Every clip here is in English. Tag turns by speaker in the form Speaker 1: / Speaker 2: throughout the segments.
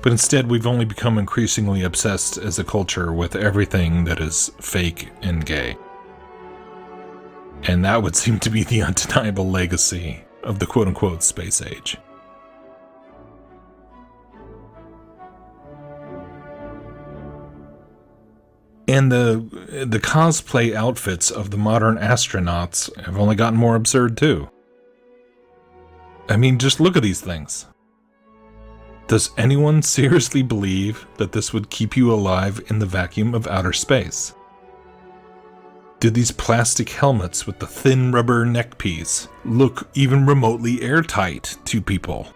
Speaker 1: But instead, we've only become increasingly obsessed as a culture with everything that is fake and gay. And that would seem to be the undeniable legacy of the quote-unquote space age. And the cosplay outfits of the modern astronauts have only gotten more absurd too. I mean, just look at these things. Does anyone seriously believe that this would keep you alive in the vacuum of outer space? Do these plastic helmets with the thin rubber neckpiece look even remotely airtight to people?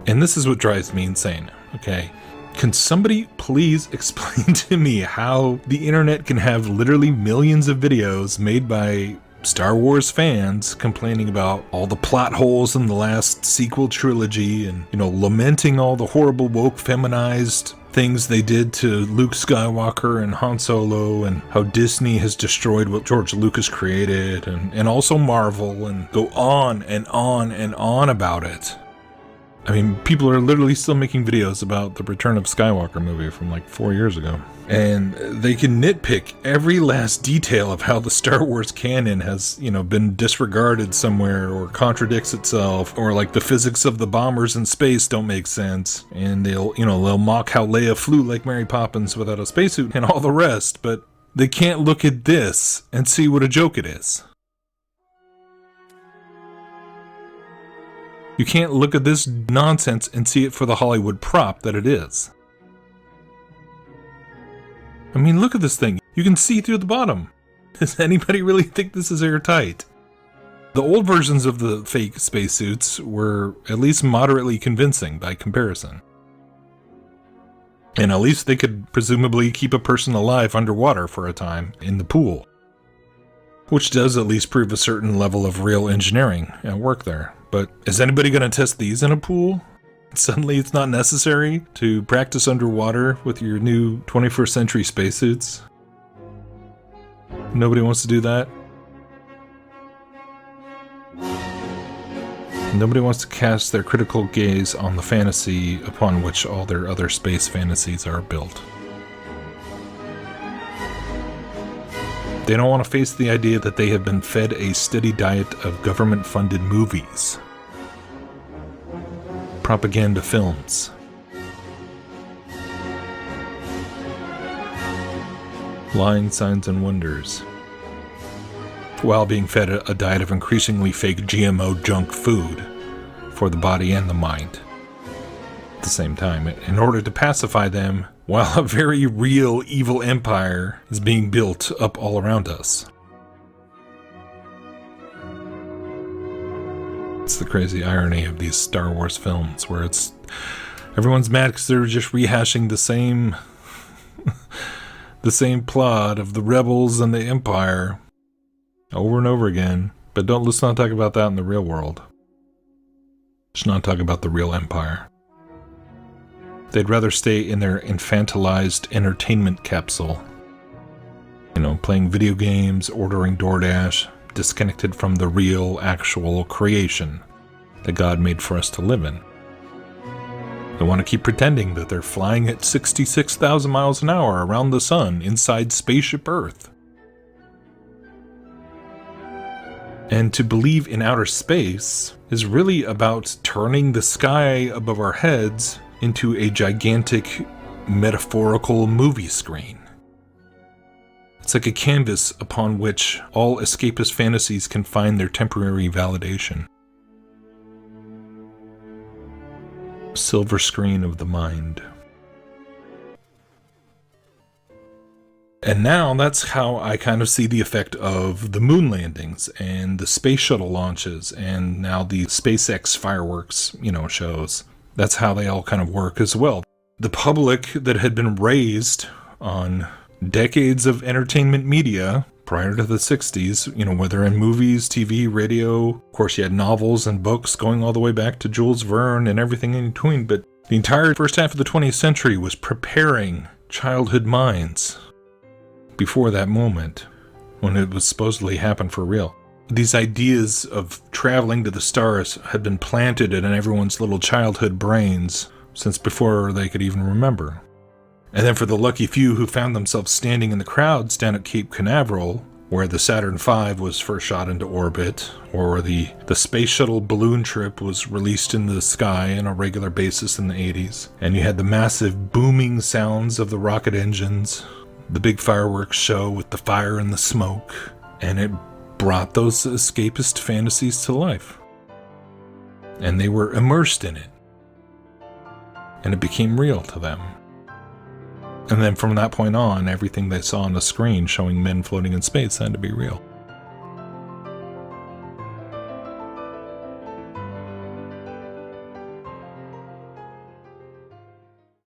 Speaker 1: And this is what drives me insane, okay? Can somebody please explain to me how the internet can have literally millions of videos made by Star Wars fans complaining about all the plot holes in the last sequel trilogy and, lamenting all the horrible woke feminized things they did to Luke Skywalker and Han Solo, and how Disney has destroyed what George Lucas created, and also Marvel, and go on and on and on about it. I mean, people are literally still making videos about the Return of Skywalker movie from like 4 years ago. And they can nitpick every last detail of how the Star Wars canon has, been disregarded somewhere or contradicts itself, or like the physics of the bombers in space don't make sense. And they'll mock how Leia flew like Mary Poppins without a spacesuit and all the rest, but they can't look at this and see what a joke it is. You can't look at this nonsense and see it for the Hollywood prop that it is. I mean, look at this thing. You can see through the bottom. Does anybody really think this is airtight? The old versions of the fake spacesuits were at least moderately convincing by comparison. And at least they could presumably keep a person alive underwater for a time in the pool. Which does at least prove a certain level of real engineering at work there. But is anybody going to test these in a pool? Suddenly it's not necessary to practice underwater with your new 21st century spacesuits? Nobody wants to do that? Nobody wants to cast their critical gaze on the fantasy upon which all their other space fantasies are built. They don't want to face the idea that they have been fed a steady diet of government-funded movies, propaganda films, lying signs and wonders, while being fed a diet of increasingly fake GMO junk food for the body and the mind at the same time, in order to pacify them while a very real evil empire is being built up all around us. It's the crazy irony of these Star Wars films where everyone's mad because they're just rehashing the same plot of the rebels and the empire over and over again. But let's not talk about that in the real world. Let's not talk about the real empire. They'd rather stay in their infantilized entertainment capsule. Playing video games, ordering DoorDash, disconnected from the real, actual creation that God made for us to live in. They want to keep pretending that they're flying at 66,000 miles an hour around the sun inside Spaceship Earth. And to believe in outer space is really about turning the sky above our heads into a gigantic metaphorical movie screen. It's like a canvas upon which all escapist fantasies can find their temporary validation. Silver screen of the mind. And now that's how I kind of see the effect of the moon landings and the space shuttle launches and now the SpaceX fireworks, shows. That's how they all kind of work as well. The public that had been raised on decades of entertainment media prior to the 60s, whether in movies, TV, radio, of course you had novels and books going all the way back to Jules Verne and everything in between, but the entire first half of the 20th century was preparing childhood minds before that moment when it was supposedly happened for real. These ideas of traveling to the stars had been planted in everyone's little childhood brains since before they could even remember. And then for the lucky few who found themselves standing in the crowds down at Cape Canaveral, where the Saturn V was first shot into orbit, or the space shuttle balloon trip was released in the sky on a regular basis in the 80s, and you had the massive booming sounds of the rocket engines, the big fireworks show with the fire and the smoke, and it brought those escapist fantasies to life. And they were immersed in it. And it became real to them. And then from that point on, everything they saw on the screen showing men floating in space had to be real.